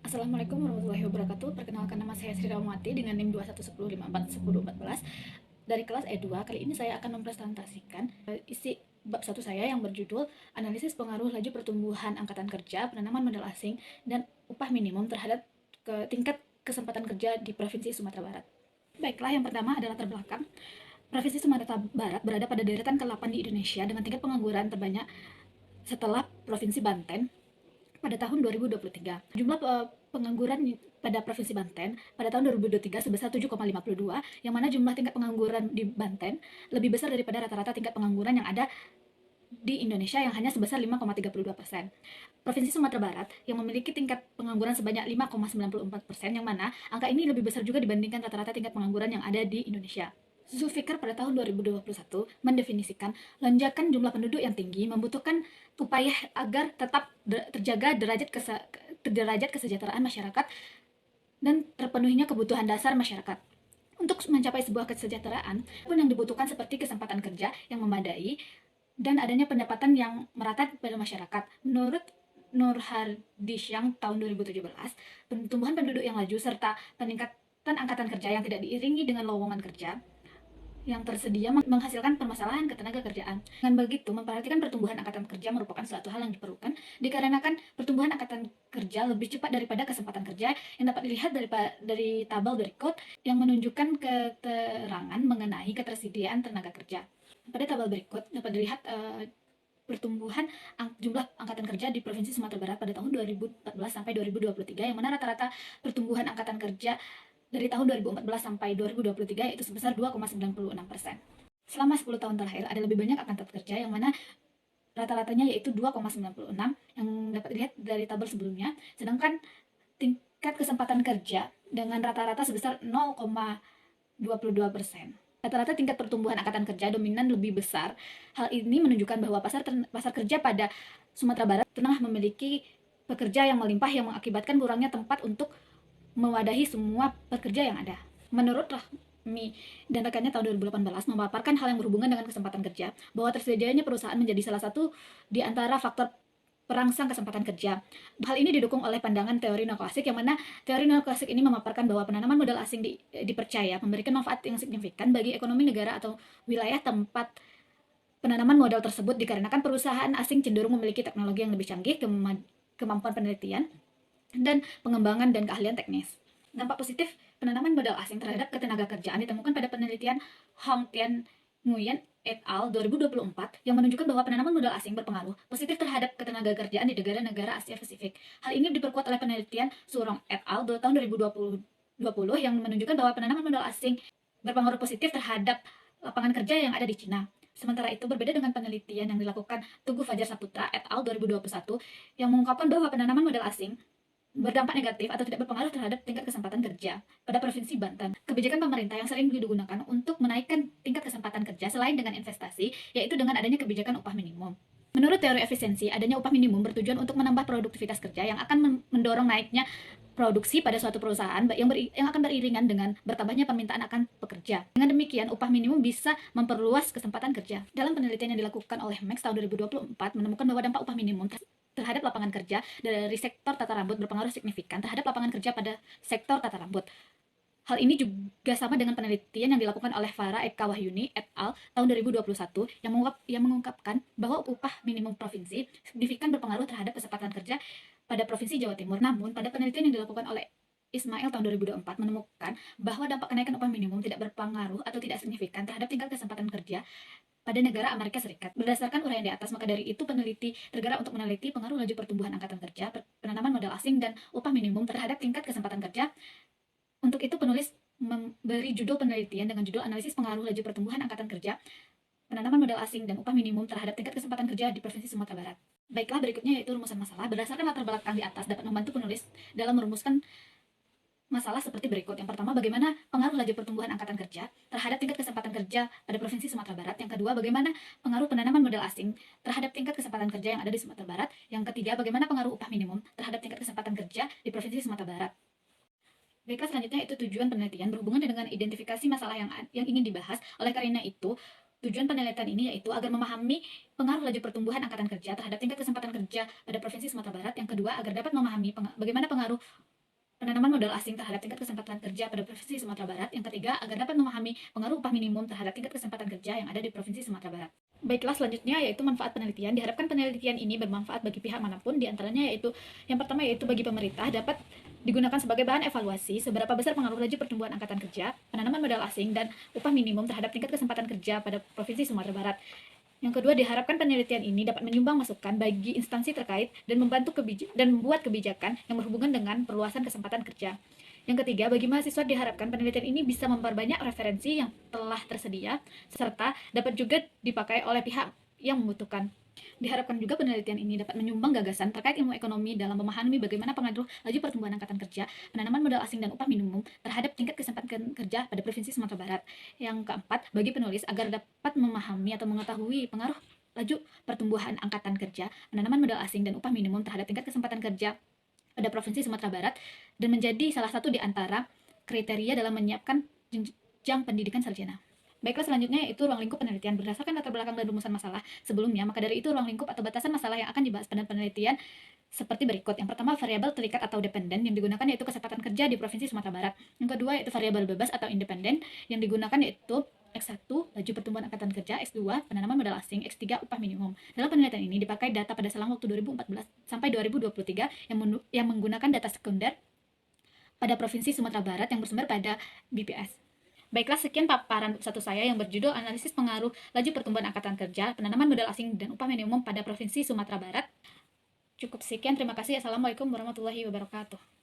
Assalamualaikum warahmatullahi wabarakatuh. Perkenalkan, nama saya Sri Ramawati dengan NIM 21105411014 dari kelas E2. Kali ini saya akan mempresentasikan isi bab 1 saya yang berjudul Analisis Pengaruh Laju Pertumbuhan Angkatan Kerja, Penanaman Modal Asing, dan Upah Minimum terhadap tingkat kesempatan kerja di Provinsi Sumatera Barat. Baiklah, yang pertama adalah terbelakang. Provinsi Sumatera Barat berada pada deretan ke-8 di Indonesia dengan tingkat pengangguran terbanyak setelah Provinsi Banten pada tahun 2023. Jumlah pengangguran pada Provinsi Banten pada tahun 2023 sebesar 7,52, yang mana jumlah tingkat pengangguran di Banten lebih besar daripada rata-rata tingkat pengangguran yang ada di Indonesia yang hanya sebesar 5,32%. Provinsi Sumatera Barat yang memiliki tingkat pengangguran sebanyak 5,94%, yang mana angka ini lebih besar juga dibandingkan rata-rata tingkat pengangguran yang ada di Indonesia. Zulfikar pada tahun 2021 mendefinisikan lonjakan jumlah penduduk yang tinggi membutuhkan upaya agar tetap terjaga derajat kesejahteraan masyarakat dan terpenuhinya kebutuhan dasar masyarakat. Untuk mencapai sebuah kesejahteraan pun yang dibutuhkan seperti kesempatan kerja yang memadai dan adanya pendapatan yang merata pada masyarakat. Menurut Nur Hardisyang tahun 2017, pertumbuhan penduduk yang laju serta peningkatan angkatan kerja yang tidak diiringi dengan lowongan kerja yang tersedia menghasilkan permasalahan ketenaga kerjaan. Dengan begitu, memperhatikan pertumbuhan angkatan kerja merupakan suatu hal yang diperlukan dikarenakan pertumbuhan angkatan kerja lebih cepat daripada kesempatan kerja yang dapat dilihat dari tabel berikut yang menunjukkan keterangan mengenai ketersediaan tenaga kerja. Pada tabel berikut dapat dilihat pertumbuhan jumlah angkatan kerja di Provinsi Sumatera Barat pada tahun 2014 sampai 2023, yang mana rata-rata pertumbuhan angkatan kerja dari tahun 2014 sampai 2023 yaitu sebesar 2,96%. Selama 10 tahun terakhir ada lebih banyak angkatan kerja yang mana rata-ratanya yaitu 2,96 yang dapat dilihat dari tabel sebelumnya, sedangkan tingkat kesempatan kerja dengan rata-rata sebesar 0,22%. Rata-rata tingkat pertumbuhan angkatan kerja dominan lebih besar. Hal ini menunjukkan bahwa pasar kerja pada Sumatera Barat tengah memiliki pekerja yang melimpah yang mengakibatkan kurangnya tempat untuk mewadahi semua pekerja yang ada. Menurut Rahmi dan rekannya tahun 2018 memaparkan hal yang berhubungan dengan kesempatan kerja, bahwa tersedianya perusahaan menjadi salah satu di antara faktor perangsang kesempatan kerja. Hal ini didukung oleh pandangan teori neoklasik, yang mana teori neoklasik ini memaparkan bahwa penanaman modal asing dipercaya memberikan manfaat yang signifikan bagi ekonomi negara atau wilayah tempat penanaman modal tersebut, dikarenakan perusahaan asing cenderung memiliki teknologi yang lebih canggih, kemampuan penelitian, dan pengembangan dan keahlian teknis. Dampak positif penanaman modal asing terhadap ketenaga kerjaan ditemukan pada penelitian Hong Tian Nguyen et al. 2024 yang menunjukkan bahwa penanaman modal asing berpengaruh positif terhadap ketenaga kerjaan di negara-negara Asia Pasifik. Hal ini diperkuat oleh penelitian Surong et al. Tahun 2020 yang menunjukkan bahwa penanaman modal asing berpengaruh positif terhadap lapangan kerja yang ada di Cina. Sementara itu, berbeda dengan penelitian yang dilakukan Tugu Fajar Saputra et al. 2021 yang mengungkapkan bahwa penanaman modal asing berdampak negatif atau tidak berpengaruh terhadap tingkat kesempatan kerja pada Provinsi Banten. Kebijakan pemerintah yang sering digunakan untuk menaikkan tingkat kesempatan kerja selain dengan investasi, yaitu dengan adanya kebijakan upah minimum. Menurut teori efisiensi, adanya upah minimum bertujuan untuk menambah produktivitas kerja yang akan mendorong naiknya produksi pada suatu perusahaan yang akan beriringan dengan bertambahnya permintaan akan pekerja. Dengan demikian, upah minimum bisa memperluas kesempatan kerja. Dalam penelitian yang dilakukan oleh Max tahun 2024 menemukan bahwa dampak upah minimum terhadap lapangan kerja dari sektor tata rambut berpengaruh signifikan terhadap lapangan kerja pada sektor tata rambut. Hal ini juga sama dengan penelitian yang dilakukan oleh Farah Eka Wahyuni et al. Tahun 2021 yang mengungkapkan bahwa upah minimum provinsi signifikan berpengaruh terhadap kesempatan kerja pada Provinsi Jawa Timur. Namun, pada penelitian yang dilakukan oleh Ismail tahun 2024 menemukan bahwa dampak kenaikan upah minimum tidak berpengaruh atau tidak signifikan terhadap tingkat kesempatan kerja pada negara Amerika Serikat. Berdasarkan uraian di atas, maka dari itu peneliti tergerak untuk meneliti pengaruh laju pertumbuhan angkatan kerja, penanaman modal asing, dan upah minimum terhadap tingkat kesempatan kerja. Untuk itu, penulis memberi judul penelitian dengan judul Analisis Pengaruh Laju Pertumbuhan Angkatan Kerja, Penanaman Modal Asing, dan Upah Minimum terhadap Tingkat Kesempatan Kerja di Provinsi Sumatera Barat. Baiklah, berikutnya yaitu rumusan masalah. Berdasarkan latar belakang di atas dapat membantu penulis dalam merumuskan masalah seperti berikut. Yang pertama, bagaimana pengaruh laju pertumbuhan angkatan kerja terhadap tingkat kesempatan kerja pada Provinsi Sumatera Barat. Yang kedua, bagaimana pengaruh penanaman modal asing terhadap tingkat kesempatan kerja yang ada di Sumatera Barat. Yang ketiga, bagaimana pengaruh upah minimum terhadap tingkat kesempatan kerja di Provinsi Sumatera Barat. Baiklah, selanjutnya itu tujuan penelitian berhubungan dengan identifikasi masalah yang ingin dibahas. Oleh karena itu, tujuan penelitian ini yaitu agar memahami pengaruh laju pertumbuhan angkatan kerja terhadap tingkat kesempatan kerja pada Provinsi Sumatera Barat. Yang kedua, agar dapat memahami bagaimana pengaruh penanaman modal asing terhadap tingkat kesempatan kerja pada Provinsi Sumatera Barat. Yang ketiga, agar dapat memahami pengaruh upah minimum terhadap tingkat kesempatan kerja yang ada di Provinsi Sumatera Barat. Baiklah, selanjutnya yaitu manfaat penelitian. Diharapkan penelitian ini bermanfaat bagi pihak manapun, diantaranya yaitu yang pertama yaitu bagi pemerintah dapat digunakan sebagai bahan evaluasi seberapa besar pengaruh laju pertumbuhan angkatan kerja, penanaman modal asing, dan upah minimum terhadap tingkat kesempatan kerja pada Provinsi Sumatera Barat. Yang kedua, diharapkan penelitian ini dapat menyumbang masukan bagi instansi terkait dan membuat kebijakan yang berhubungan dengan perluasan kesempatan kerja. Yang ketiga, bagi mahasiswa diharapkan penelitian ini bisa memperbanyak referensi yang telah tersedia, serta dapat juga dipakai oleh pihak yang membutuhkan. Diharapkan juga penelitian ini dapat menyumbang gagasan terkait ilmu ekonomi dalam memahami bagaimana pengaruh laju pertumbuhan angkatan kerja, penanaman modal asing, dan upah minimum terhadap tingkat kesempatan kerja pada Provinsi Sumatera Barat. Yang keempat, bagi penulis agar dapat memahami atau mengetahui pengaruh laju pertumbuhan angkatan kerja, penanaman modal asing, dan upah minimum terhadap tingkat kesempatan kerja pada Provinsi Sumatera Barat dan menjadi salah satu di antara kriteria dalam menyiapkan jenjang pendidikan sarjana. Baiklah, selanjutnya yaitu ruang lingkup penelitian. Berdasarkan latar belakang dan rumusan masalah sebelumnya, maka dari itu ruang lingkup atau batasan masalah yang akan dibahas pada penelitian seperti berikut. Yang pertama, variabel terikat atau dependen yang digunakan yaitu kesempatan kerja di Provinsi Sumatera Barat. Yang kedua yaitu variabel bebas atau independen yang digunakan yaitu X1, laju pertumbuhan angkatan kerja, X2, penanaman modal asing, X3, upah minimum. Dalam penelitian ini dipakai data pada selang waktu 2014 sampai 2023 yang menggunakan data sekunder pada Provinsi Sumatera Barat yang bersumber pada BPS. Baiklah, sekian paparan satu saya yang berjudul Analisis Pengaruh Laju Pertumbuhan Angkatan Kerja, Penanaman Modal Asing, dan Upah Minimum pada Provinsi Sumatera Barat. Cukup sekian, terima kasih. Assalamualaikum warahmatullahi wabarakatuh.